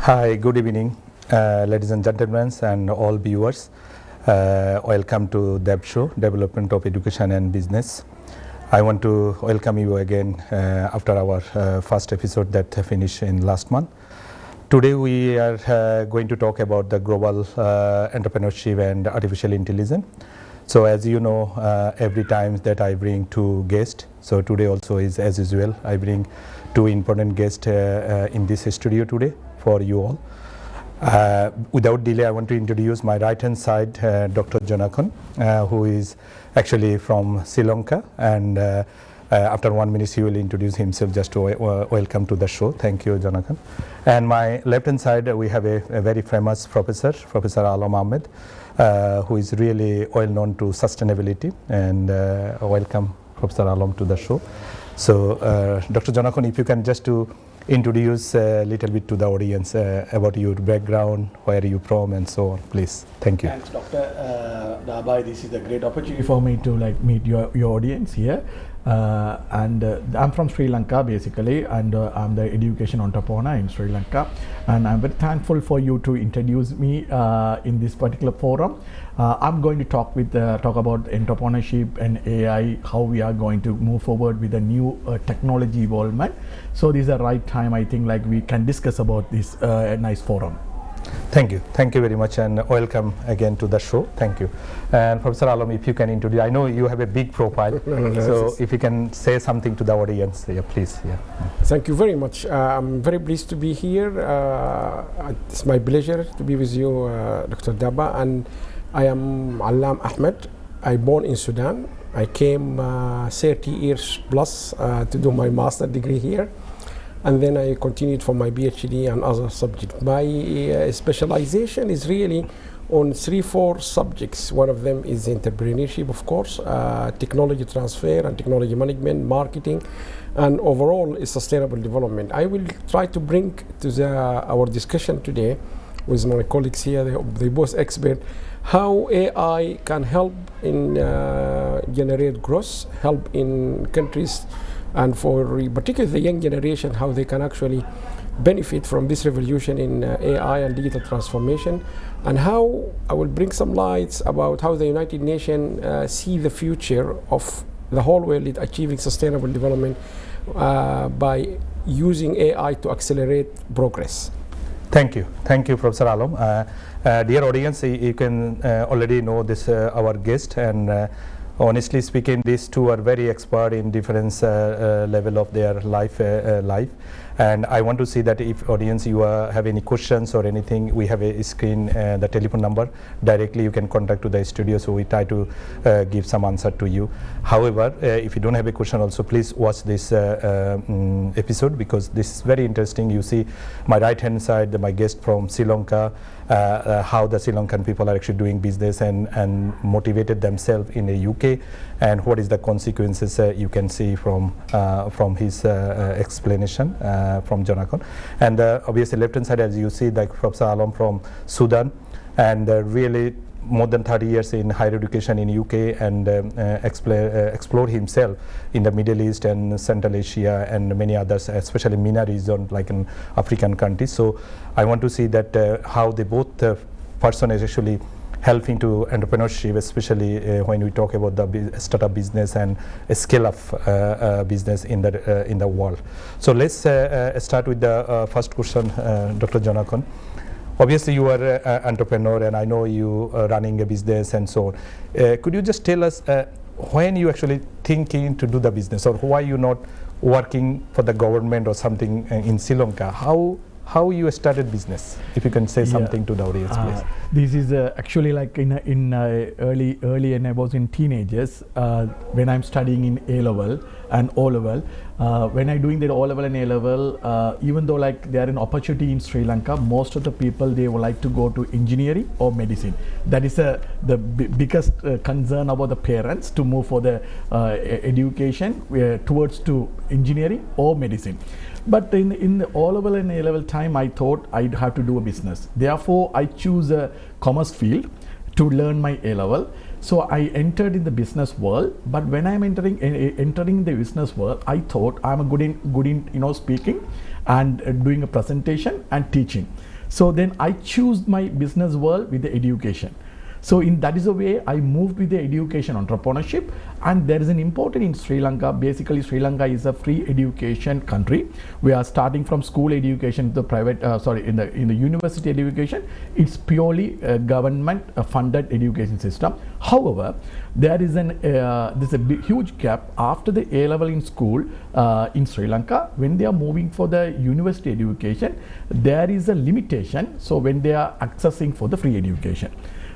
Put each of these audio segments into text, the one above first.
Hi, good evening, ladies and gentlemen, and all viewers. Welcome to DEB Show, Development of Education and Business. I want to welcome you again after our first episode that finished in last month. Today we are going to talk about the global entrepreneurship and artificial intelligence. So as you know, every time that I bring two guests, so today also is as usual, I bring two important guests in this studio today for you all. Without delay, I want to introduce my right hand side, Dr. Jonathan, who is actually from Sri Lanka, and after 1 minute he will introduce himself just to welcome to the show. Thank you, Jonathan. And my left hand side we have a very famous professor, Professor Al-haj Mohammad, who is really well known to sustainability, and welcome Professor Al-haj to the show. So Dr. Jonathan, if you can just to introduce a little bit to the audience about your background, where are you from, and so on, please. Thank you. Thanks, Dr. Dabai. This is a great opportunity for me to meet your audience here. And I'm from Sri Lanka basically, and I'm the education entrepreneur in Sri Lanka, and I'm very thankful for you to introduce me in this particular forum. I'm going to talk about entrepreneurship and AI, how we are going to move forward with the new technology involvement. So this is the right time, I think, we can discuss about this nice forum. Thank you very much, and welcome again to the show. Thank you. And Professor Alam, if you can introduce, I know you have a big profile, so if you can say something to the audience, please. Thank you very much. I'm very pleased to be here. It's my pleasure to be with you, Dr. Daba, and I am Al-haj Ahmed. I born in Sudan. I came 30 years plus to do my master degree here. And then I continued for my PhD and other subjects. My specialization is really on 3-4 subjects. One of them is entrepreneurship, of course, technology transfer and technology management, marketing, and overall is sustainable development. I will try to bring to our discussion today with my colleagues here, they both expert, how AI can help in generate growth, help in countries, and for particularly the young generation, how they can actually benefit from this revolution in AI and digital transformation, and how I will bring some lights about how the United Nations see the future of the whole world in achieving sustainable development by using AI to accelerate progress. Thank you, Professor Alam. Dear audience, you can already know this our guest, and honestly speaking, these two are very expert in different level of their life. And I want to see that if audience you have any questions or anything, we have a screen, the telephone number. Directly you can contact to the studio, so we try to give some answer to you. However, if you don't have a question also, please watch this episode, because this is very interesting. You see my right hand side, my guest from Sri Lanka, how the Sri Lankan people are actually doing business and motivated themselves in the UK, and what is the consequences you can see from his explanation from Jonathan. And obviously left hand side, as you see, like Professor Alam from Sudan, and really more than 30 years in higher education in UK, and explored himself in the Middle East and Central Asia and many others, especially MENA region, like in African countries. So I want to see that how they both person is actually helping to entrepreneurship, especially when we talk about the startup business and scale of business in the world. So let's start with the first question, Dr. Jonathan. Obviously, you are an entrepreneur, and I know you are running a business and so on. Could you just tell us when you actually thinking to do the business, or why you not working for the government or something in Sri Lanka? How you started business? If you can say something to the audience, please. This is actually in early, and I was in teenagers when I'm studying in A-level and O-level. When I'm doing the O-level and A-level, even though there are an opportunity in Sri Lanka, most of the people, they would like to go to engineering or medicine. That is the biggest concern about the parents to move for the education towards to engineering or medicine. But in the O-level and A-level time, I thought I'd have to do a business. Therefore, I choose a commerce field to learn my A-level. So I entered in the business world. But when I'm entering the business world, I thought I'm good in speaking and doing a presentation and teaching. So then I choose my business world with the education. So that is the way I moved with the education entrepreneurship, and there is an important in Sri Lanka. Basically, Sri Lanka is a free education country. We are starting from school education to the private, in the university education. It's purely a government funded education system. However, there is there's a huge gap after the A level in school in Sri Lanka. When they are moving for the university education, there is a limitation. So when they are accessing for the free education.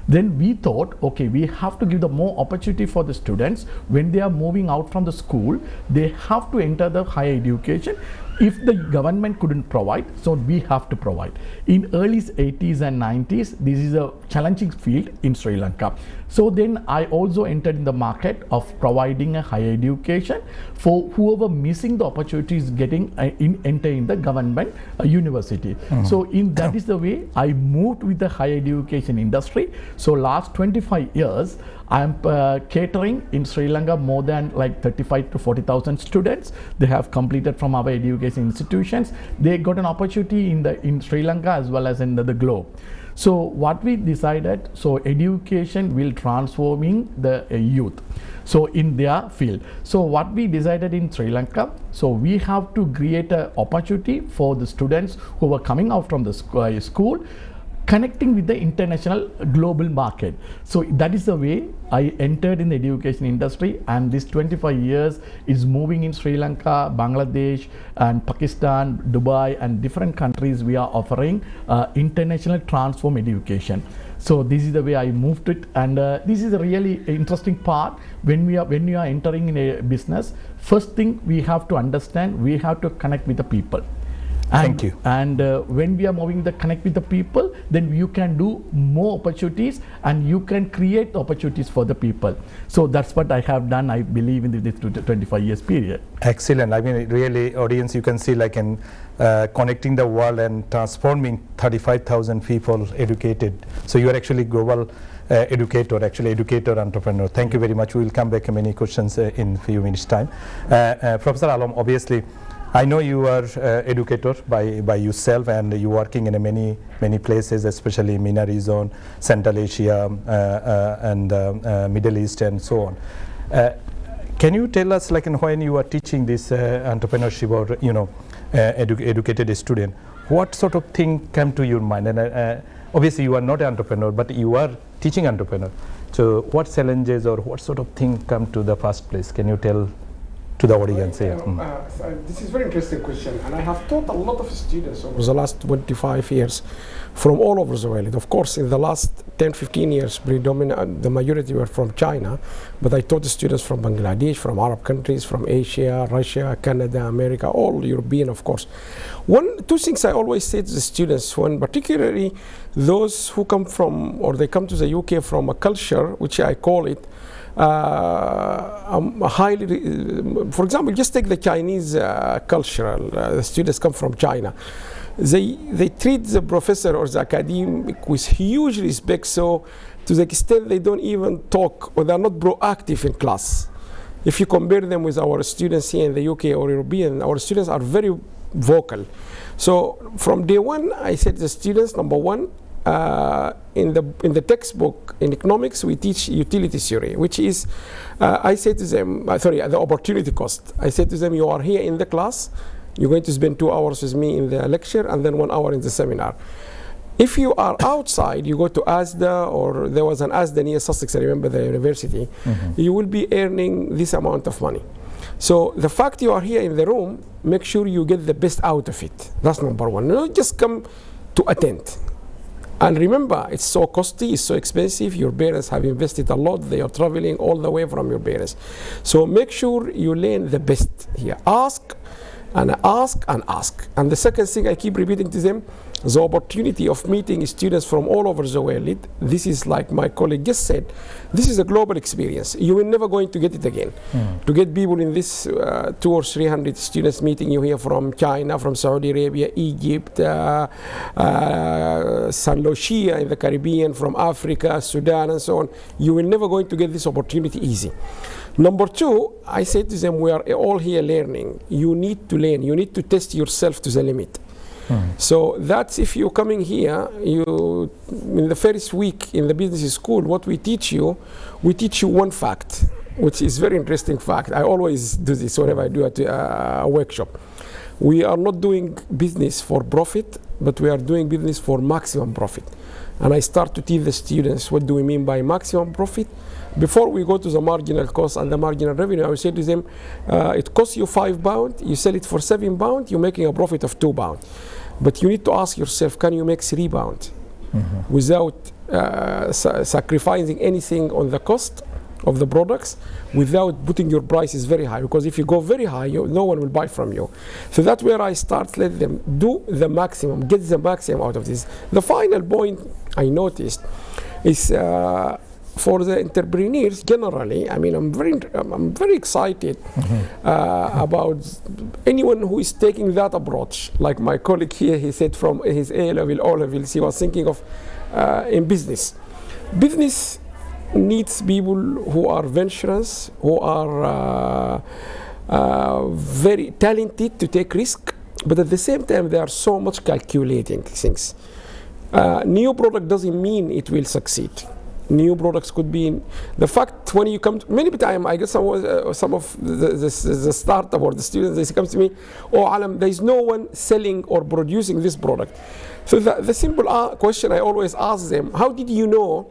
Then we thought, okay, we have to give the more opportunity for the students. When they are moving out from the school, they have to enter the higher education. If the government couldn't provide, so we have to provide. In early 80s and 90s, this is a challenging field in Sri Lanka. So then I also entered in the market of providing a higher education for whoever missing the opportunities getting entering the government university. So that is the way I moved with the higher education industry. So last 25 years, I am catering in Sri Lanka more than like 35 to 40,000 students. They have completed from our education institutions. They got an opportunity in Sri Lanka as well as in the globe. So what we decided, so education will transforming the youth, so in their field. So what we decided in Sri Lanka, so we have to create an opportunity for the students who are coming out from the school, connecting with the international global market. So that is the way I entered in the education industry, and this 25 years is moving in Sri Lanka, Bangladesh and Pakistan, Dubai and different countries. We are offering international transform education. So this is the way I moved it, and this is a really interesting part. When you are entering in a business, first thing we have to understand, we have to connect with the people. Thank you. And when we are moving the connect with the people, then you can do more opportunities and you can create opportunities for the people. So that's what I have done, I believe, in this 25 years period. Excellent. I mean, really, audience, you can see like in connecting the world and transforming 35,000 people educated. So you are actually global educator, entrepreneur. Thank you very much. We will come back to many questions in few minutes time. Professor Alam, obviously, I know you are educator by yourself, and you working in many places, especially MENA region, Central Asia, and Middle East, and so on. Can you tell us, like, when you are teaching this entrepreneurship or educated student, what sort of thing came to your mind? And obviously, you are not an entrepreneur, but you are teaching entrepreneur. So, what challenges or what sort of thing come to the first place? Can you tell to the audience? This is a very interesting question, and I have taught a lot of students over the last 25 years from all over the world. Of course, in the last 10-15 years, the majority were from China, but I taught the students from Bangladesh, from Arab countries, from Asia, Russia, Canada, America, all European, of course. Two things I always say to the students, when particularly those who come from, or they come to the UK from a culture, which I call it, for example, just take the Chinese cultural, the students come from China. They treat the professor or the academic with huge respect, so to the extent they don't even talk or they're not proactive in class. If you compare them with our students here in the UK or European, our students are very vocal. So from day one, I said to the students, number one, in the textbook in economics we teach utility theory, which is I say to them, the opportunity cost. I said to them, you are here in the class, you're going to spend 2 hours with me in the lecture and then 1 hour in the seminar. If you are outside, you go to ASDA, or there was an ASDA near Sussex, I remember the university, you will be earning this amount of money. So the fact you are here in the room, make sure you get the best out of it. That's number one. Don't just come to attend. And remember, it's so costly, it's so expensive. Your parents have invested a lot. They are traveling all the way from your parents. So make sure you learn the best here. Ask and ask and ask. And the second thing I keep repeating to them, the opportunity of meeting students from all over the world. This is, like my colleague just said, this is a global experience. You will never going to get it again. To get people in this 200 or 300 students meeting you here from China, from Saudi Arabia, Egypt, St. Lucia in the Caribbean, from Africa, Sudan, and so on, you will never going to get this opportunity easy. Number two, I said to them, we are all here learning. You need to learn. You need to test yourself to the limit. So that's if you're coming here, you in the first week in the business school, what we teach you one fact, which is very interesting fact. I always do this whenever I do a workshop. We are not doing business for profit, but we are doing business for maximum profit. And I start to teach the students what do we mean by maximum profit. Before we go to the marginal cost and the marginal revenue, I will say to them, it costs you £5, you sell it for £7, you're making a profit of £2. But you need to ask yourself, can you make £3 without sacrificing anything on the cost of the products, without putting your prices very high? Because if you go very high, no one will buy from you. So that's where I start, let them do the maximum, get the maximum out of this. The final point I noticed is for the entrepreneurs generally. I mean, I'm very excited about anyone who is taking that approach. Like my colleague here, he said from his A-level, O-levels, he was thinking of in business. Business needs people who are venturous, who are very talented to take risk, but at the same time they are so much calculating things. New product doesn't mean it will succeed. New products could be in the fact when you come to, many times I get some of the startup or the students, they come to me, oh Alam, there is no one selling or producing this product. So the simple question I always ask them, how did you know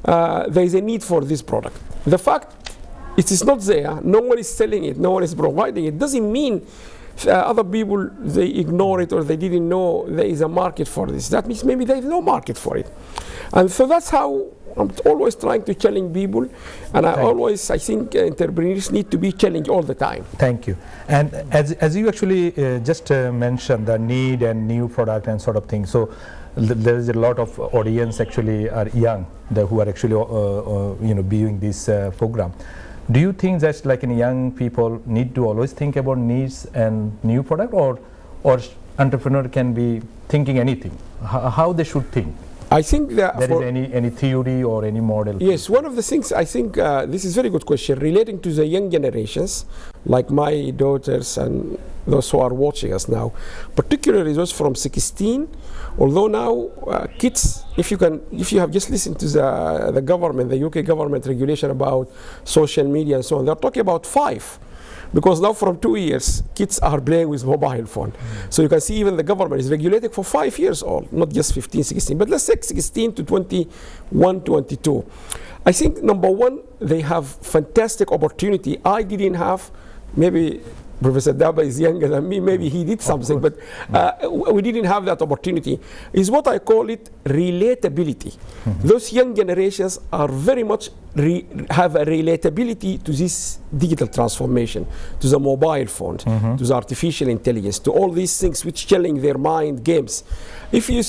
there is a need for this product? The fact it is not there, no one is selling it, no one is providing it, doesn't mean other people they ignore it or they didn't know there is a market for this. That means maybe there is no market for it. And so that's how I'm always trying to challenge people, and I think entrepreneurs need to be challenged all the time. Thank you. And as you actually just mentioned the need and new product and sort of thing, so there is a lot of audience actually are young, who are actually viewing this program. Do you think that like in young people need to always think about needs and new product, or entrepreneur can be thinking anything? How they should think? I think that there is any theory or any model. Yes, one of the things I think this is a very good question relating to the young generations, like my daughters and those who are watching us now, particularly those from 16. Although now kids, if you have just listened to the government, the UK government regulation about social media and so on, they're talking about 5. Because now from 2 years, kids are playing with mobile phone. So you can see even the government is regulating for 5 years old, not just 15, 16, but let's say 16 to 21, 22. I think number one, they have fantastic opportunity. I didn't have, maybe Professor Daba is younger than me, maybe he did something, but we didn't have that opportunity. Is what I call it relatability. Those young generations are very much have a relatability to this digital transformation, to the mobile phone, to the artificial intelligence, to all these things which challenge their mind, games. If you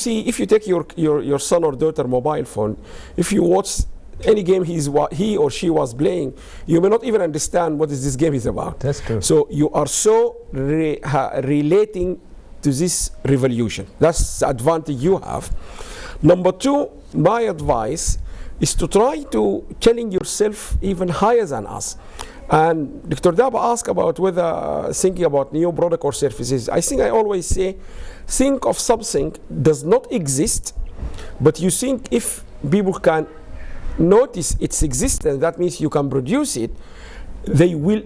take your son or daughter mobile phone, if you watch any game he or she was playing, you may not even understand what this game is about. That's true. So you are so relating to this revolution. That's the advantage you have. Number two, my advice is to try to challenge yourself even higher than us. And Dr. Daba asked about whether thinking about new product or services. I think I always say, think of something does not exist, but you think if people can notice its existence, that means you can produce it, they will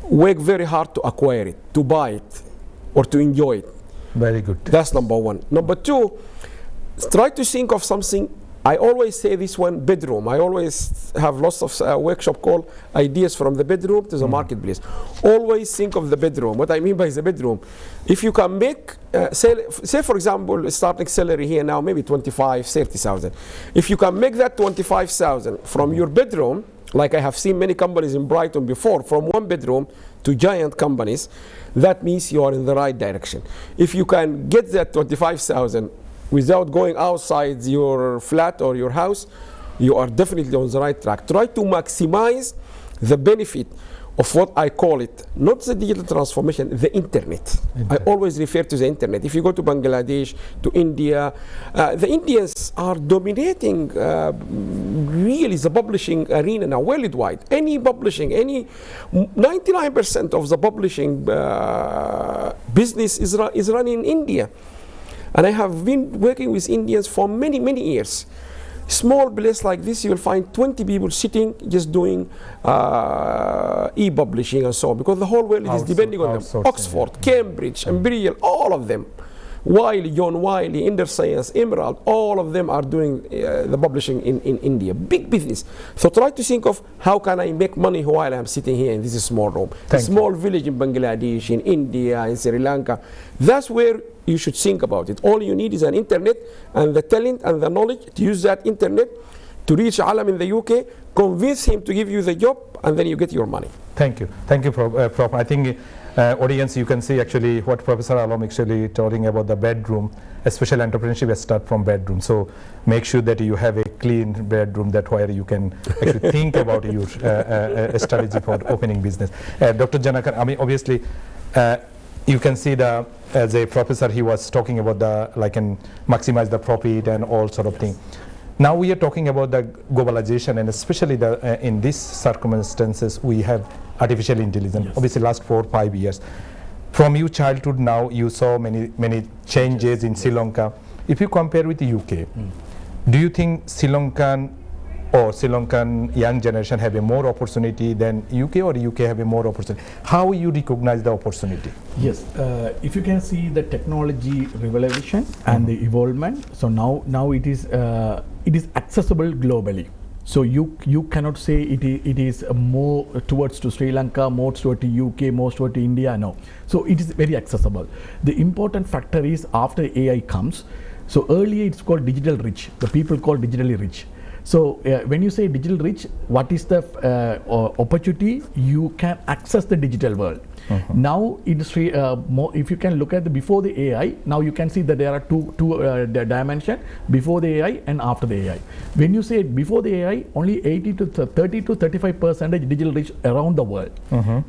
work very hard to acquire it, to buy it, or to enjoy it. Very good. That's number one. Number two, try to think of something. I always say this one, bedroom. I always have lots of workshop called ideas from the bedroom to the marketplace. Always think of the bedroom. What I mean by the bedroom, if you can make, say for example, starting salary here now, maybe 25, 30,000. If you can make that 25,000 from your bedroom, like I have seen many companies in Brighton before, from one bedroom to giant companies, that means you are in the right direction. If you can get that 25,000 without going outside your flat or your house, you are definitely on the right track. Try to maximize the benefit of what I call it, not the digital transformation, the internet. I always refer to the internet. If you go to Bangladesh, to India, the Indians are dominating really the publishing arena now worldwide. Any publishing, 99% of the publishing business is run in India. And I have been working with Indians for many, many years. Small place like this, you will find 20 people sitting just doing e-publishing and so on, because the whole world is depending on them. Oxford, Cambridge, Imperial, all of them. Wiley, John Wiley, InterScience, Emerald, all of them are doing the publishing in India. Big business. So try to think of how can I make money while I'm sitting here in this small room. A small village in Bangladesh, in India, in Sri Lanka. That's where you should think about it. All you need is an internet and the talent and the knowledge to use that internet to reach Alam in the UK, convince him to give you the job, and then you get your money. Thank you. Thank you, Prof. I think audience, you can see actually what Professor Alam actually talking about the bedroom, especially entrepreneurship start from bedroom. So make sure that you have a clean bedroom, that where you can actually think about your strategy for opening business. Dr. Janakar, I mean, obviously, you can see the, as a professor, he was talking about the, like, and maximize the profit and all sort of thing. Now we are talking about the globalization, and especially the in these circumstances we have artificial intelligence. Yes. Obviously last 4 or 5 years. From your childhood now, you saw many changes in Sri Lanka. If you compare with the UK, do you think Sri Lankan young generation have a more opportunity than UK, or UK have a more opportunity? How you recognize the opportunity? Yes, if you can see the technology revolution and the evolvement, so now it is accessible globally. So you cannot say it is more towards to Sri Lanka, more towards to UK, more towards to India. No, so it is very accessible. The important factor is after AI comes. So earlier it's called digital rich. The people call digitally rich. So when you say digital rich, what is the opportunity? You can access the digital world. Now, if you can look at the before the AI, now you can see that there are two dimensions, before the AI and after the AI. When you say before the AI, only 30 to 35% digital rich around the world.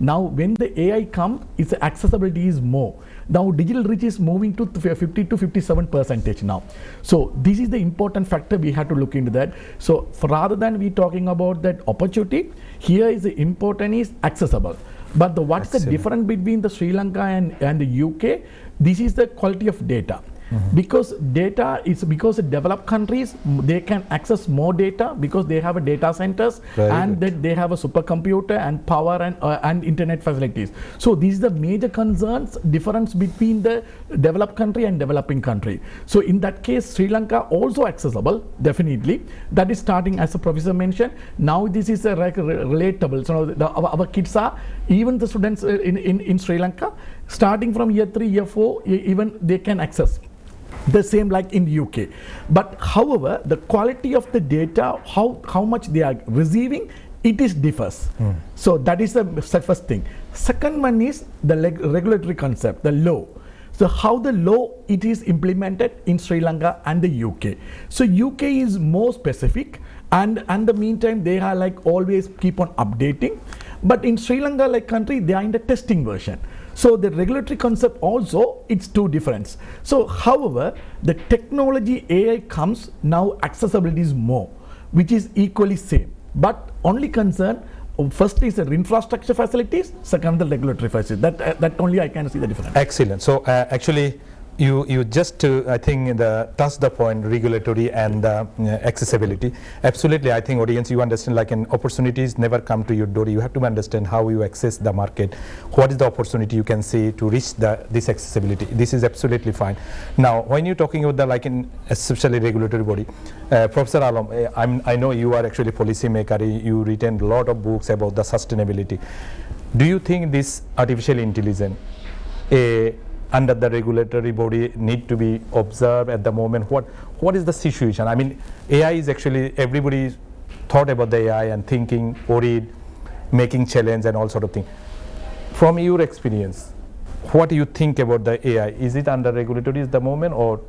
Now, when the AI comes, its accessibility is more. Now, digital rich is moving to 50 to 57% now. So this is the important factor we have to look into that. So rather than we talking about that opportunity, here is the important is accessible. But what's the difference between the Sri Lanka and the UK? This is the quality of data. Because data is, because the developed countries, they can access more data because they have a data centers and that they have a supercomputer and power and internet facilities. So these are the major concerns, difference between the developed country and developing country. So in that case, Sri Lanka also accessible, definitely. That is starting, as the professor mentioned. Now this is a relatable. So our kids are, even the students in Sri Lanka, starting from year 3, year 4, even they can access. The same like in UK. But however, the quality of the data, how much they are receiving, it is differs. So that is the first thing. Second one is the regulatory concept, the law. So how the law it is implemented in Sri Lanka and the UK. So UK is more specific, and the meantime they are like always keep on updating. But in Sri Lanka like country, they are in the testing version. So the regulatory concept also, it's two different. So however, the technology AI comes, now accessibility is more, which is equally same. But only concern, first is the infrastructure facilities, second the regulatory facilities. That only I can see the difference. Excellent. So actually, you just I think touch the point, regulatory and accessibility. Absolutely, I think audience, you understand, like, an opportunities never come to your door. You have to understand how you access the market, what is the opportunity you can see to reach this accessibility. This is absolutely fine. Now when you're talking about the, like, in especially regulatory body, Professor Alam, I know you are actually policy maker. You written a lot of books about the sustainability. Do you think this artificial intelligence under the regulatory body need to be observed at the moment? What is the situation? I mean, AI is actually, everybody thought about the AI and thinking, worried, making challenge and all sort of thing. From your experience, what do you think about the AI? Is it under regulatory at the moment, or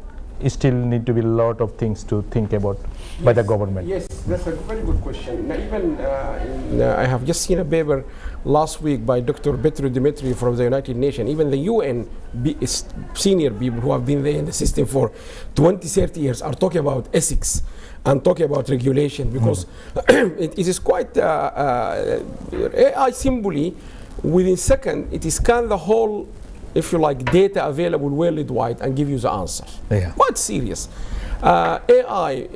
still need to be a lot of things to think about by the government? Yes, that's a very good question. Now, even I have just seen a paper last week by Dr. Petru Dimitri from the United Nations. Even the UN senior people who have been there in the system for 20, 30 years are talking about ethics and talking about regulation, because it is quite AI simply within second it scan the whole, if you like, data available worldwide and give you the answer. Yeah. Quite serious. AI,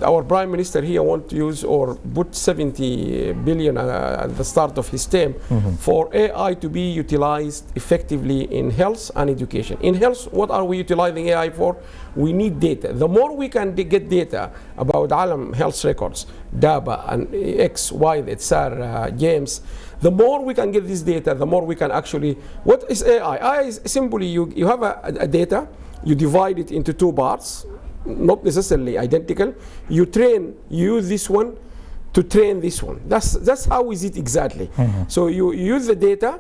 our Prime Minister here want to use or put 70 billion at the start of his term for AI to be utilized effectively in health and education. In health, what are we utilizing AI for? We need data. The more we can get data about Alam health records, DABA and X, Y, etc., James, the more we can get this data, the more we can actually, what is AI? AI is simply you have a data, you divide it into two parts, not necessarily identical. You use this one to train this one. That's how is it exactly. So you use the data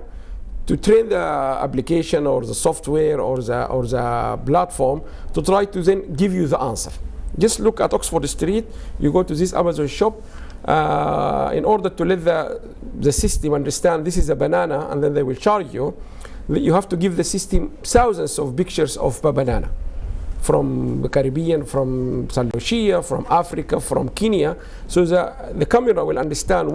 to train the application or the software or the platform to try to then give you the answer. Just look at Oxford Street. You go to this Amazon shop. In order to let the system understand this is a banana and then they will charge you, you have to give the system thousands of pictures of a banana from the Caribbean, from St. Lucia, from Africa, from Kenya, so the camera will understand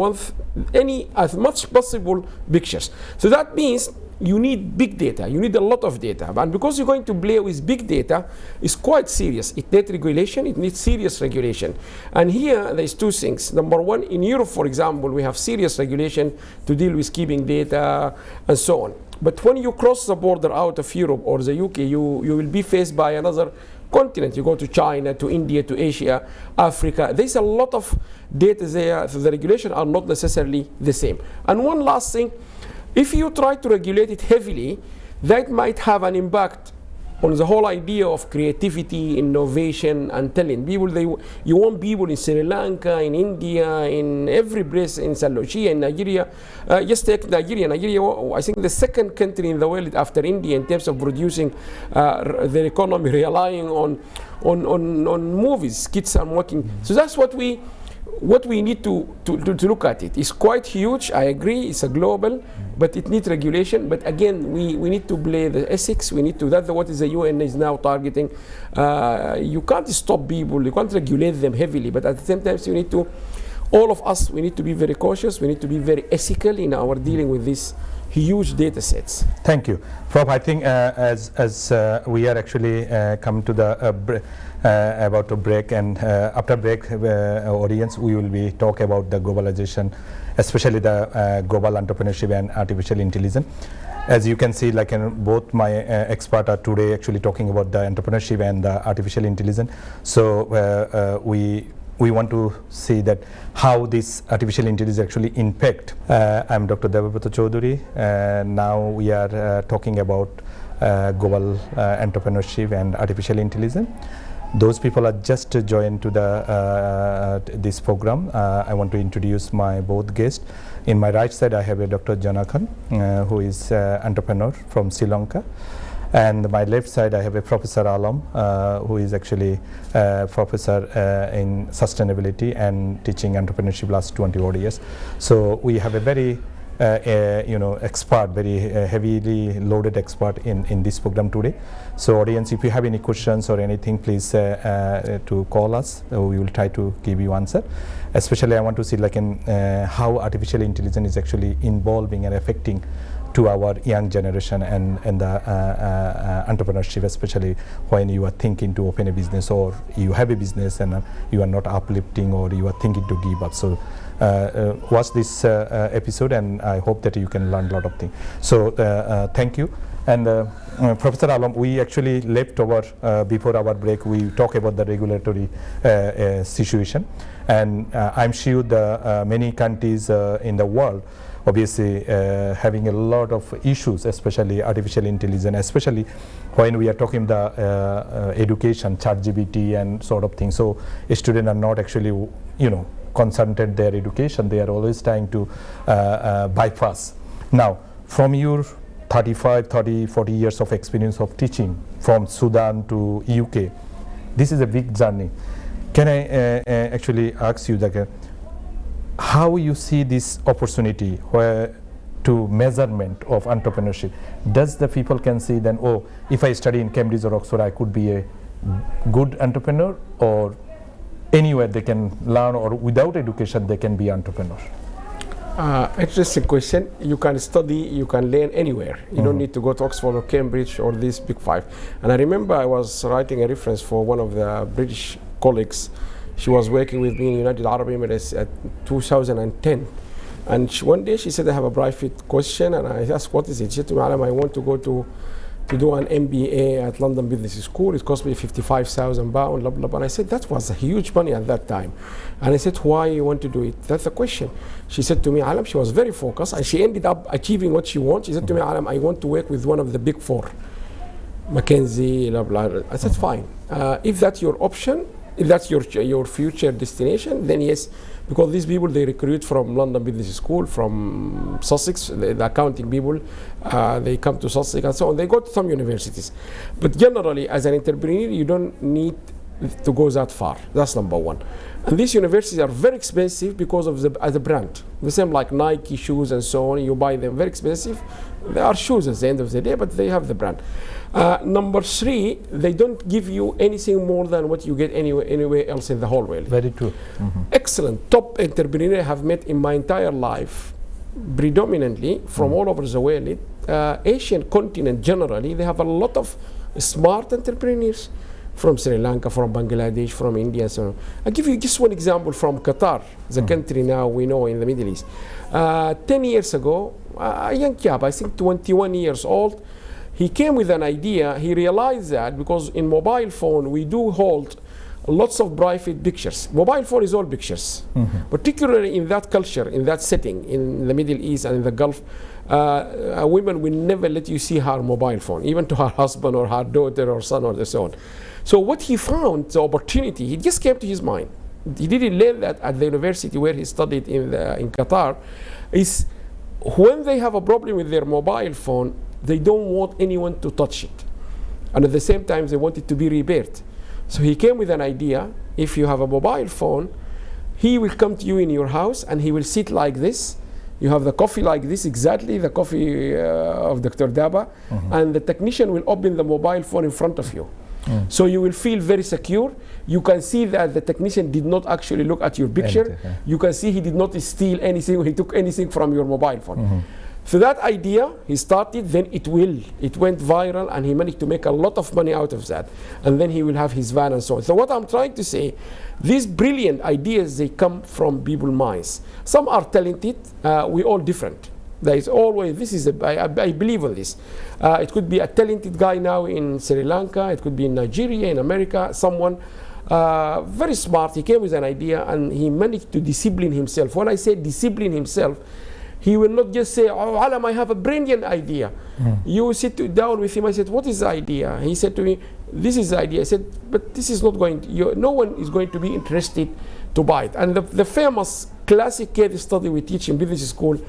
as much possible pictures. So that means you need big data, you need a lot of data, and because you're going to play with big data, it's quite serious. It needs regulation, it needs serious regulation. And here there's two things. Number one, in Europe, for example, we have serious regulation to deal with keeping data and so on. But when you cross the border out of Europe or the UK, you will be faced by another continent. You go to China, to India, to Asia, Africa. There's a lot of data there, so the regulations are not necessarily the same. And one last thing, if you try to regulate it heavily, that might have an impact on the whole idea of creativity, innovation, and talent. You want people in Sri Lanka, in India, in every place, in St. Lucia, in Nigeria. Just take Nigeria. Nigeria, I think the second country in the world after India in terms of producing their economy relying on movies, skits and working. So that's what we need to look at it. It's quite huge, I agree, it's a global, but it needs regulation. But again, we need to play the ethics, that's what the UN is now targeting. You can't stop people, you can't regulate them heavily, but at the same time, you need to, all of us, we need to be very cautious, we need to be very ethical in our dealing with these huge data sets. Thank you. Prof, I think as we are actually come to the about to break, and after break audience we will be talk about the globalization, especially the global entrepreneurship and artificial intelligence. As you can see, like both my experts are today actually talking about the entrepreneurship and the artificial intelligence. So we want to see that how this artificial intelligence actually impact. I'm Dr. DEB Choudhury. Now we are talking about global entrepreneurship and artificial intelligence. Those people are just joined to the this program. I want to introduce my both guests. In my right side, I have a Dr. Jonathan, who is entrepreneur from Sri Lanka. And my left side, I have a Professor Alam, who is actually professor in sustainability and teaching entrepreneurship last 20 odd years. So we have a very expert, very heavily loaded expert in this program today. So audience, if you have any questions or anything, please to call us. We will try to give you answer. Especially I want to see like how artificial intelligence is actually involving and affecting to our young generation and the entrepreneurship, especially when you are thinking to open a business or you have a business and you are not uplifting or you are thinking to give up. So watch this episode, and I hope that you can learn a lot of things. So thank you. And Professor Alam, we actually left over before our break, we talked about the regulatory situation, and I'm sure the many countries in the world obviously having a lot of issues, especially artificial intelligence, especially when we are talking the education, ChatGPT and sort of things. So students are not actually, concentrate their education. They are always trying to bypass. Now, from your 35, 30, 40 years of experience of teaching from Sudan to UK, This is a big journey. Can I actually ask you that how you see this opportunity where to measurement of entrepreneurship? Does the people can see then, oh, if I study in Cambridge or Oxford, I could be a good entrepreneur, or anywhere they can learn, or without education they can be entrepreneur? Interesting question. You can study, you can learn anywhere. You don't need to go to Oxford or Cambridge or these big five. And I remember I was writing a reference for one of the British colleagues. She was working with me in United Arab Emirates at 2010. And one day she said, I have a private question, and I asked, what is it? She said to me, Alam, I want to go to do an MBA at London Business School. It cost me £55,000, blah, blah, blah. And I said, that was a huge money at that time. And I said, why you want to do it? That's the question. She said to me, Alam, she was very focused, and she ended up achieving what she wants. She said to me, Alam, I want to work with one of the big four, McKinsey, blah, blah. I said, fine. If that's your option, if that's your future destination, then yes, because these people, they recruit from London Business School, from Sussex, the accounting people, they come to Sussex and so on. They go to some universities. But generally, as an entrepreneur, you don't need to go that far. That's number one. And these universities are very expensive because of the brand. The same like Nike shoes and so on, you buy them very expensive. They are shoes at the end of the day, but they have the brand. Number three, they don't give you anything more than what you get anywhere else in the whole world. Very true. Excellent. Top entrepreneurs I have met in my entire life, predominantly from all over the world. Asian continent generally, they have a lot of smart entrepreneurs from Sri Lanka, from Bangladesh, from India, and so on. I'll give you just one example from Qatar, the country now we know in the Middle East. 10 years ago, a young chap, I think 21 years old, he came with an idea. He realized that because in mobile phone we do hold lots of private pictures. Mobile phone is all pictures, particularly in that culture, in that setting, in the Middle East and in the Gulf. A woman will never let you see her mobile phone, even to her husband or her daughter or son or so on. So what he found, the opportunity, he just came to his mind. He didn't learn that at the university where he studied in Qatar, is when they have a problem with their mobile phone, they don't want anyone to touch it. And at the same time, they want it to be repaired. So he came with an idea. If you have a mobile phone, he will come to you in your house and he will sit like this. You have the coffee like this, exactly the coffee of Dr. Daba, and the technician will open the mobile phone in front of you. So you will feel very secure. You can see that the technician did not actually look at your picture. You can see he did not steal anything, he took anything from your mobile phone. So that idea, he started, then it went viral, and he managed to make a lot of money out of that. And then he will have his van and so on. So what I'm trying to say, these brilliant ideas, they come from people's minds. Some are talented, we all different. There is always, I believe in this. It could be a talented guy now in Sri Lanka, it could be in Nigeria, in America, someone very smart, he came with an idea and he managed to discipline himself. When I say discipline himself, he will not just say, oh, Alam, I have a brilliant idea. You sit down with him. I said, what is the idea? He said to me, this is the idea. I said, but this is not going to, no one is going to be interested to buy it. And the famous classic case study we teach in business school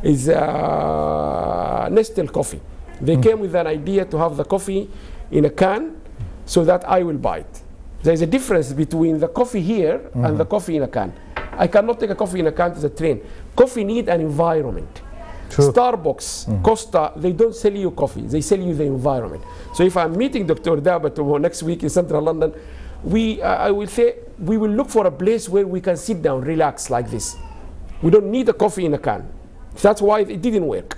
is Nestle coffee. They came with an idea to have the coffee in a can so that I will buy it. There is a difference between the coffee here and the coffee in a can. I cannot take a coffee in a can to the train. Coffee needs an environment. True. Starbucks, Costa, they don't sell you coffee. They sell you the environment. So if I'm meeting Dr. Daba tomorrow, next week in central London, I will say, we will look for a place where we can sit down, relax like this. We don't need a coffee in a can. That's why it didn't work.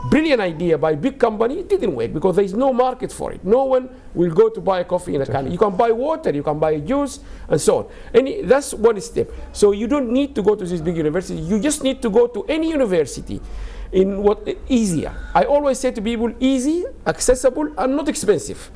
Brilliant idea by big company, it didn't work because there is no market for it. No one will go to buy a coffee in a can. You can buy water, you can buy juice, and so on. And that's one step. So you don't need to go to this big university. You just need to go to any university in what easier. I always say to people, easy, accessible, and not expensive.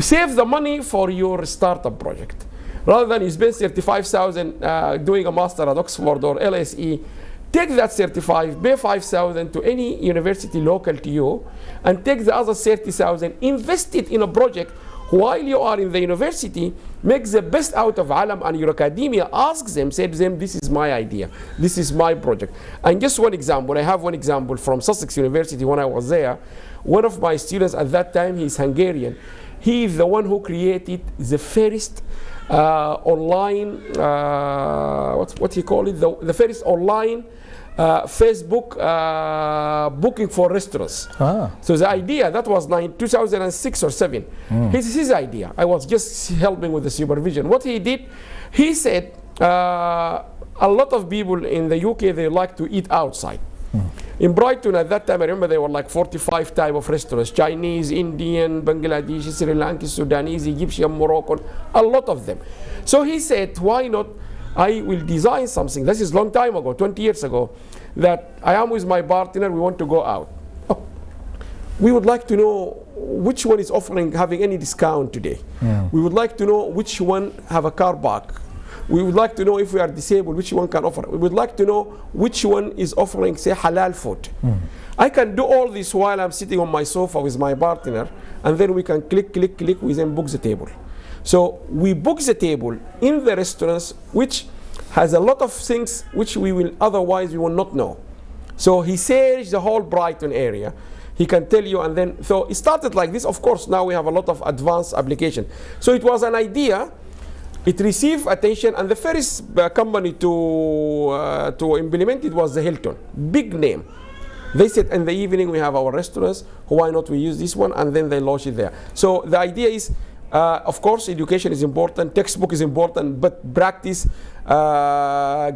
Save the money for your startup project. Rather than you spend 35,000 doing a master at Oxford or LSE, take that 35, pay 5,000 to any university local to you, and take the other 30,000, invest it in a project while you are in the university, make the best out of Alam and your academia, ask them, say to them, this is my idea, this is my project. And just one example, I have one example from Sussex University when I was there. One of my students at that time, he's Hungarian. he is the one who created the first online, what he call it, the first online Facebook booking for restaurants. So the idea, that was 2006 or 7. His idea. I was just helping with the supervision. What he did, he said a lot of people in the UK, they like to eat outside. In Brighton at that time, I remember there were like 45 type of restaurants: Chinese, Indian, Bangladeshi, Sri Lankan, Sudanese, Egyptian, Moroccan, a lot of them. So he said, why not I will design something. This is a long time ago, 20 years ago, that I am with my partner, we want to go out. Oh, we would like to know which one is offering, having any discount today. We would like to know which one have a car park. We would like to know if we are disabled, which one can offer. We would like to know which one is offering, say, halal food. I can do all this while I'm sitting on my sofa with my partner, and then we can click, we then book the table. So we book the table in the restaurants, which has a lot of things which we will not know. So he searched the whole Brighton area. He can tell you, and then, so it started like this. Of course, now we have a lot of advanced application. So it was an idea. It received attention, and the first company to implement it was the Hilton, big name. They said in the evening we have our restaurants, why not we use this one, and then they launch it there. So the idea is, of course, education is important, textbook is important, but practice,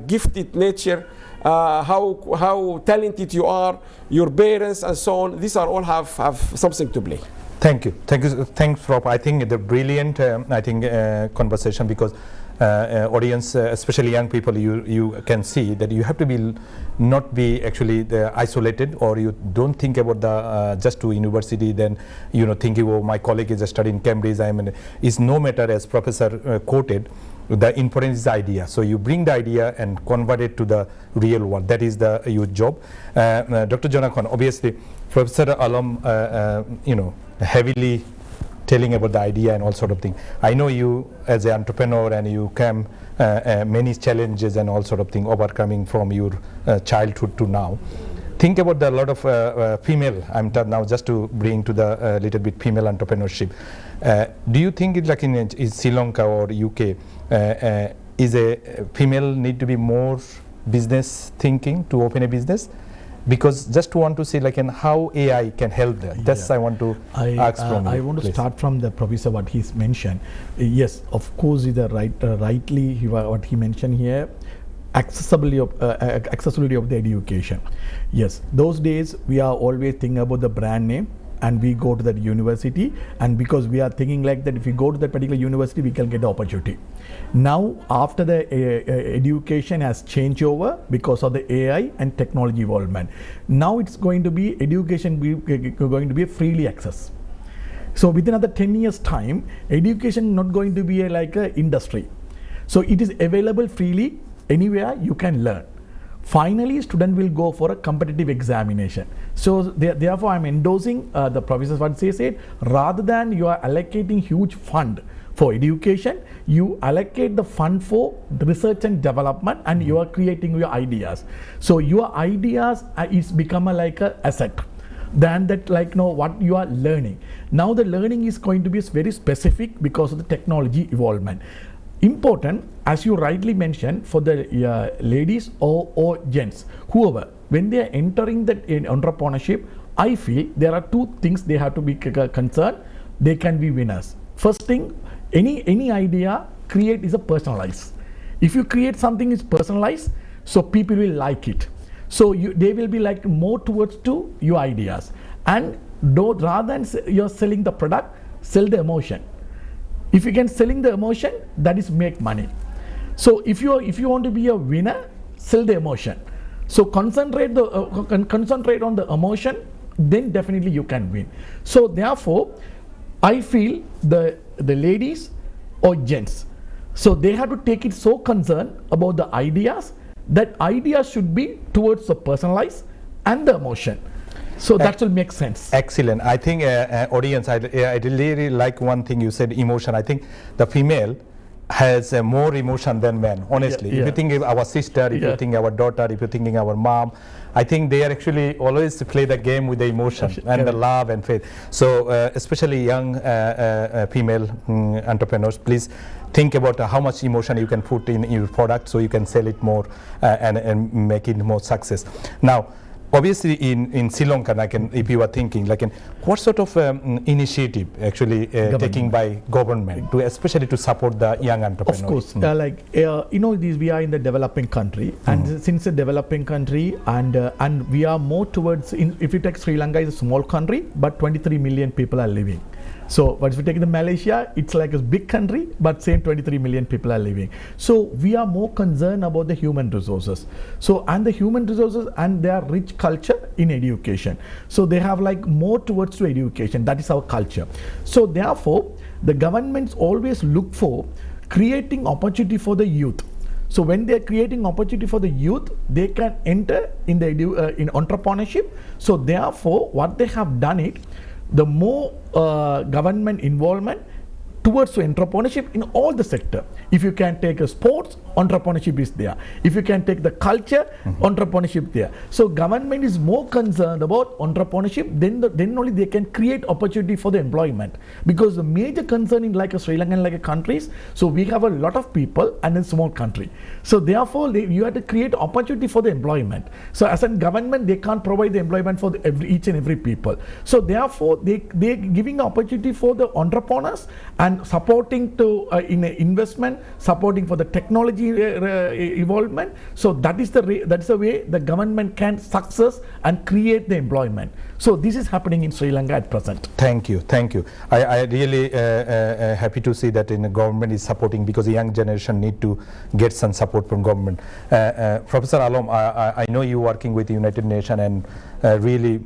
gifted nature, how talented you are, your parents and so on, these are all have something to play. Thank you. Thanks, Rob. I think the brilliant, conversation, because audience, especially young people, you can see that you have to not be actually isolated, or you don't think about the just to university, then thinking, oh, my colleague is studying Cambridge. Is no matter, as Professor quoted, the important is the idea. So you bring the idea and convert it to the real world. That is your job. Dr. Jonathan, obviously, Professor Alam, heavily telling about the idea and all sort of thing. I know you as an entrepreneur, and you came many challenges and all sort of thing overcoming from your childhood to now. Think about the lot of female, I'm now just to bring to the little bit female entrepreneurship. Do you think it, like in Sri Lanka or UK, is a female need to be more business thinking to open a business? Because just want to see like how AI can help them. That's I want to ask from you. I want to start from the professor what he's mentioned. Yes, of course, is the rightly what he mentioned here. Accessibility of the education. Yes, those days we are always thinking about the brand name, and we go to that university, and because we are thinking like that, if we go to that particular university, we can get the opportunity. Now, after the education has changed over because of the AI and technology involvement, now it's going to be education going to be freely accessed. So within another 10 years time, education not going to be like a industry. So it is available freely anywhere you can learn. Finally, student will go for a competitive examination. So therefore, I'm endorsing the professors what they said. Rather than you are allocating huge fund for education, you allocate the fund for research and development, and you are creating your ideas. So your ideas is become like a asset than that what you are learning. Now the learning is going to be very specific because of the technology involvement. Important, as you rightly mentioned, for the ladies or gents, whoever, when they are entering that in entrepreneurship, I feel there are two things they have to be concerned. They can be winners. First thing, any idea create is a personalized. If you create something is personalized, so people will like it. So they will be like more towards to your ideas. And rather than you're selling the product, sell the emotion. If you can selling the emotion, that is make money. So if you want to be a winner, sell the emotion. So concentrate on the emotion, then definitely you can win. So therefore, I feel the ladies or gents, so they have to take it so concerned about the ideas, that ideas should be towards the personalized and the emotion. So that will make sense. Excellent. I think audience, I really like one thing you said, emotion. I think the female has more emotion than men, honestly. If you think of our sister, if you think our daughter, if you're thinking our mom, I think they are actually always play the game with the emotion and the love and faith. So especially young female entrepreneurs, please think about how much emotion you can put in your product so you can sell it more and make it more success. Now, obviously in Sri Lanka, like, if you are thinking, like, what sort of initiative actually taking by government to especially to support the young entrepreneurs? Of course, we are in the developing country, and since a developing country, and we are more towards, if you take Sri Lanka, is a small country, but 23 million people are living. So, but if you take the Malaysia, it's like a big country, but same 23 million people are living. So, we are more concerned about the human resources. So, and the human resources and their rich culture in education. So, they have like more towards to education. That is our culture. So, therefore, the governments always look for creating opportunity for the youth. So, when they are creating opportunity for the youth, they can enter in the in entrepreneurship. So, therefore, what they have done it, the more government involvement towards entrepreneurship in all the sector. If you can take a sports, entrepreneurship is there. If you can take the culture, entrepreneurship there. So government is more concerned about entrepreneurship, then only they can create opportunity for the employment. Because the major concern in like a Sri Lanka and like a countries, so we have a lot of people and a small country. So therefore you have to create opportunity for the employment. So as a government, they can't provide the employment for each and every people. So therefore they're giving opportunity for the entrepreneurs and supporting to in investment, supporting for the technology involvement. So that's the way the government can success and create the employment. So this is happening in Sri Lanka at present. Thank you. I really happy to see that in the government is supporting, because the young generation need to get some support from government. Professor Alam, I know you working with the United Nations, and really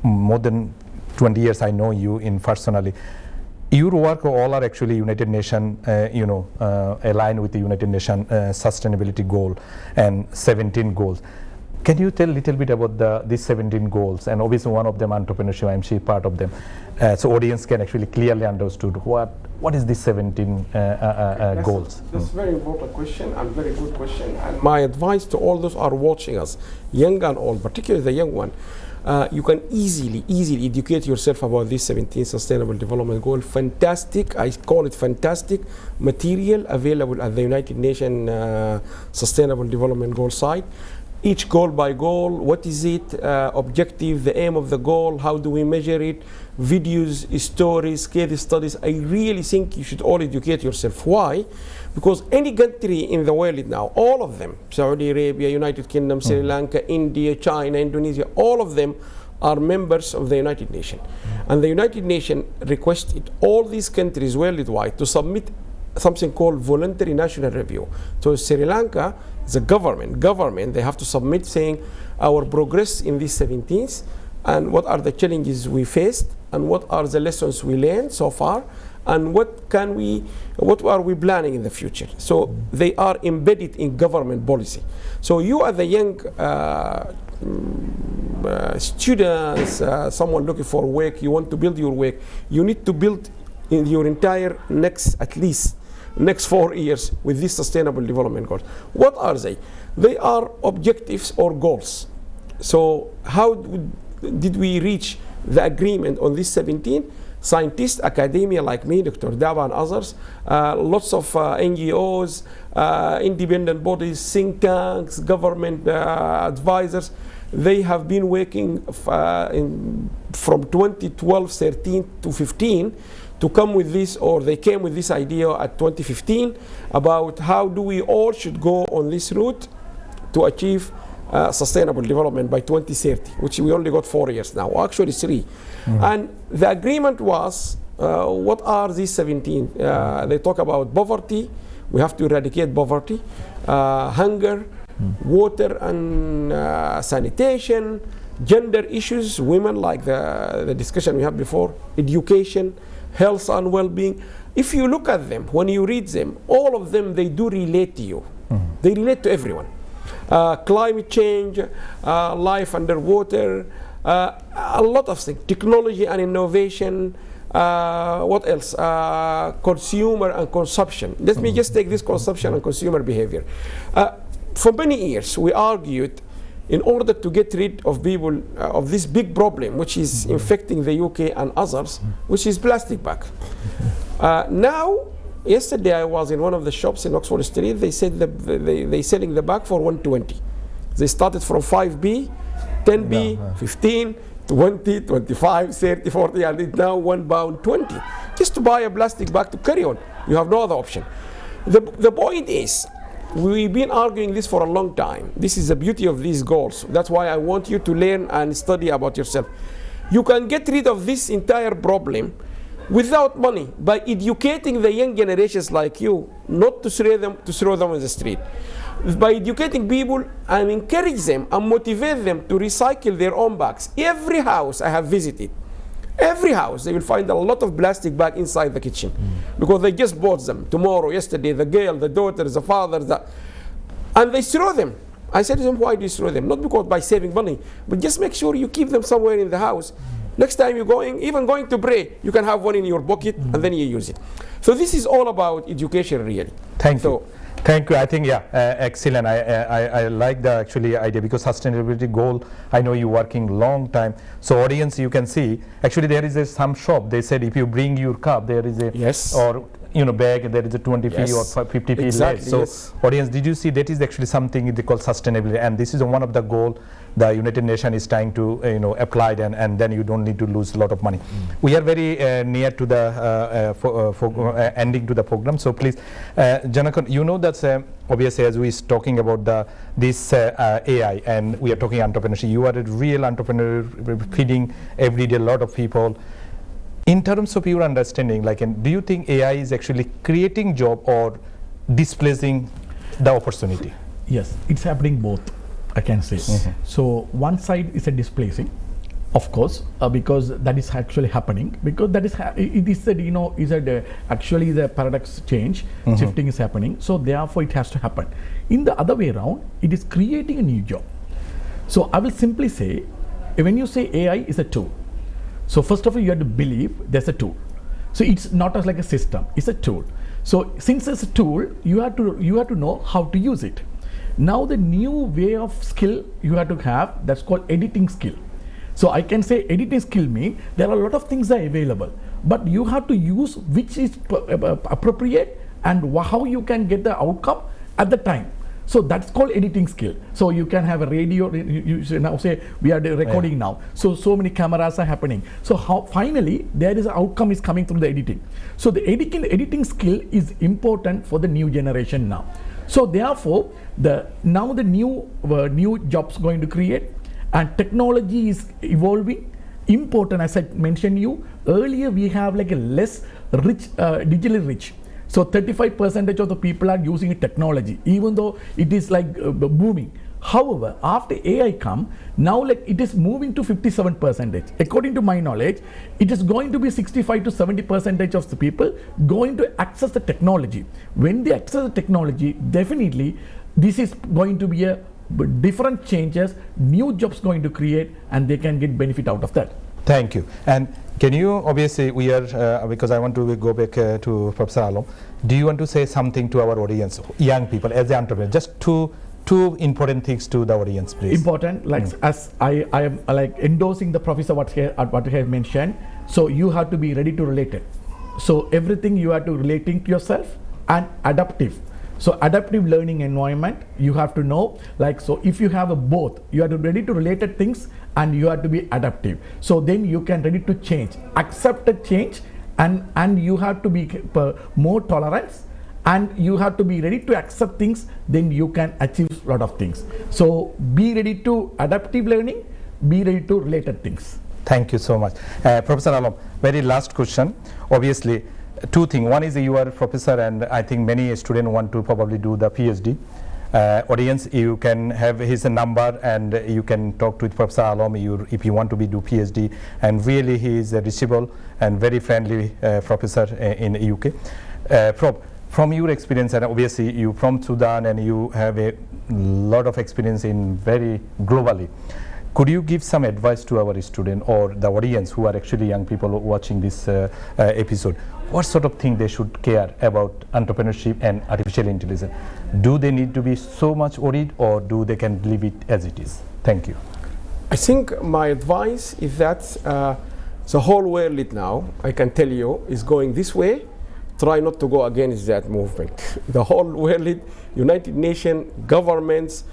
more than 20 years I know you in personally. Your work all are actually United Nations, aligned with the United Nations sustainability goal and 17 goals. Can you tell a little bit about these 17 goals? And obviously one of them entrepreneurship, I'm sure part of them. So audience can actually clearly understood what is this 17 goals? That's a very important question and very good question. And my advice to all those are watching us, young and old, particularly the young one, you can easily educate yourself about this 17 Sustainable Development Goal. Fantastic, I call it fantastic material available at the United Nations Sustainable Development Goal site. Each goal by goal, what is it, objective, the aim of the goal, how do we measure it, videos, stories, case studies. I really think you should all educate yourself. Why? Because any country in the world now, all of them, Saudi Arabia, United Kingdom, Sri Lanka, India, China, Indonesia, all of them are members of the United Nations. And the United Nations requested all these countries worldwide to submit something called voluntary national review. So Sri Lanka, the government, they have to submit saying our progress in these 17s and what are the challenges we faced and what are the lessons we learned so far and what are we planning in the future. So they are embedded in government policy. So you are the young students, someone looking for work, you want to build your work, you need to build in your entire next 4 years with these sustainable development goals. What are they? They are objectives or goals. So how did we reach the agreement on this 17? Scientists, academia like me, Dr. Daba and others, lots of NGOs, independent bodies, think tanks, government advisors, they have been working from 2012, 13 to 15 to come with this, or they came with this idea at 2015 about how do we all should go on this route to achieve sustainable development by 2030, which we only got 4 years now, actually 3. And the agreement was, what are these 17? They talk about poverty, we have to eradicate poverty, hunger, water and sanitation, gender issues, women, like the discussion we had before, education, health and well-being. If you look at them, when you read them, all of them, they do relate to you. They relate to everyone. Climate change, life underwater, a lot of things, technology and innovation, What else? Consumer and consumption. Let me just take this consumption and consumer behavior. For many years, we argued in order to get rid of people of this big problem, which is infecting the UK and others, which is plastic bag. Now, yesterday I was in one of the shops in Oxford Street. They said they selling the bag for 120. They started from 5B, 10B, 15, 20, 25, 30, 40, and it's now £1.20. Just to buy a plastic bag to carry on. You have no other option. The point is, we've been arguing this for a long time. This is the beauty of these goals. That's why I want you to learn and study about yourself. You can get rid of this entire problem without money by educating the young generations like you, not to throw them in the street. By educating people and encourage them and motivate them to recycle their own bags. Every house I have visited, every house, they will find a lot of plastic bag inside the kitchen because they just bought them tomorrow, yesterday, the girl, the daughters, the fathers, and they throw them. I said to them, why do you throw them? Not because by saving money, but just make sure you keep them somewhere in the house. Next time you're going, even going to pray, you can have one in your pocket and then you use it. So this is all about education, really. Thank you. Thank you. I think, yeah, excellent. I like the actually idea, because sustainability goal, I know you're working long time. So audience, you can see, actually there is some shop, they said if you bring your cup, there is a, yes, or bag, there is a 20 fee or 50 fee less. So audience, did you see that is actually something they call sustainability, and this is one of the goal the United Nations is trying to apply, and then you don't need to lose a lot of money. We are very near to the ending to the program, so please, Janakhan, you know that's obviously as we is talking about this AI, and we are talking entrepreneurship. You are a real entrepreneur, feeding every day a lot of people. In terms of your understanding, like, do you think AI is actually creating job or displacing the opportunity? Yes, it's happening both, I can say. So one side is a displacing, of course, because that is actually happening, because that is it is a actually the paradox change, shifting is happening. So therefore it has to happen. In the other way around, it is creating a new job. So I will simply say, when you say AI is a tool, so first of all, you have to believe there's a tool. So it's not as like a system, it's a tool. So since it's a tool, you have to know how to use it. Now the new way of skill you have to have, that's called editing skill. So I can say editing skill means there are a lot of things that are available, but you have to use which is appropriate and how you can get the outcome at the time. So that's called editing skill. So you can have a radio, you now say we are recording now. So many cameras are happening. So finally there is an outcome is coming through the editing. So the editing skill is important for the new generation now. So therefore now the new jobs going to create, and technology is evolving. Important, as I mentioned you earlier, we have like a less rich, digitally rich. So 35% of the people are using technology, even though it is like booming. However, after AI come, now like it is moving to 57%. According to my knowledge, it is going to be 65 to 70% of the people going to access the technology. When they access the technology, definitely this is going to be a different changes, new jobs going to create, and they can get benefit out of that. Thank you. And can you, obviously we are, because I want to go back to Professor Alam, do you want to say something to our audience, young people, as the entrepreneur, just two important things to the audience, please? Important, like as I am like endorsing the professor what he has mentioned. So you have to be ready to relate it. So everything you have to relating to yourself, and adaptive. So adaptive learning environment, you have to know, like, so if you have a both, you have to ready to related things and you have to be adaptive. So then you can ready to change, accept the change, and you have to be more tolerance, and you have to be ready to accept things, then you can achieve a lot of things. So be ready to adaptive learning, be ready to related things. Thank you so much. Professor Alam, very last question. Obviously, two things. One is you are a professor, and I think many students want to probably do the PhD. Audience, you can have his number and you can talk to Professor Alam if you want to do PhD. And really, he is a reachable and very friendly professor in the UK. From your experience, and obviously you from Sudan and you have a lot of experience in very globally. Could you give some advice to our student or the audience who are actually young people watching this episode? What sort of thing they should care about entrepreneurship and artificial intelligence? Do they need to be so much worried, or do they can leave it as it is? Thank you. I think my advice is that the whole world now, I can tell you, is going this way. Try not to go against that movement. The whole world, United Nations, governments,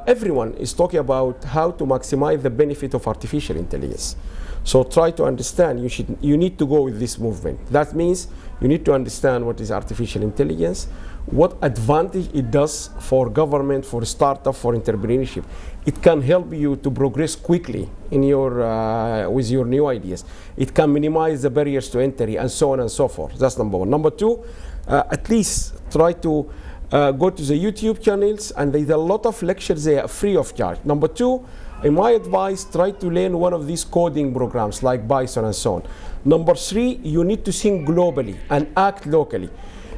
everyone is talking about how to maximize the benefit of artificial intelligence. So try to understand, you need to go with this movement. That means you need to understand what is artificial intelligence, what advantage it does for government, for startup, for entrepreneurship. It can help you to progress quickly in your, with your new ideas. It can minimize the barriers to entry and so on and so forth. That's number one. Number two, at least try to go to the YouTube channels, and there's a lot of lectures there free of charge. Number two, in my advice, try to learn one of these coding programs like Python and so on. Number three, you need to think globally and act locally.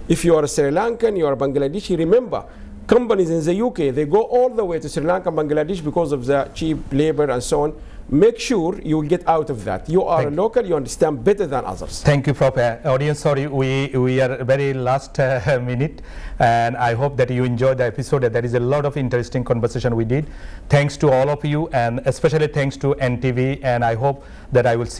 If you are a Sri Lankan, you are Bangladeshi, remember, companies in the UK, they go all the way to Sri Lanka and Bangladesh because of the cheap labor and so on. Make sure you get out of that. You are a local, you understand better than others. Thank you, Prof. Audience, sorry, we are very last minute, and I hope that you enjoyed the episode. There is a lot of interesting conversation we did. Thanks to all of you, and especially thanks to NTV, and I hope that I will see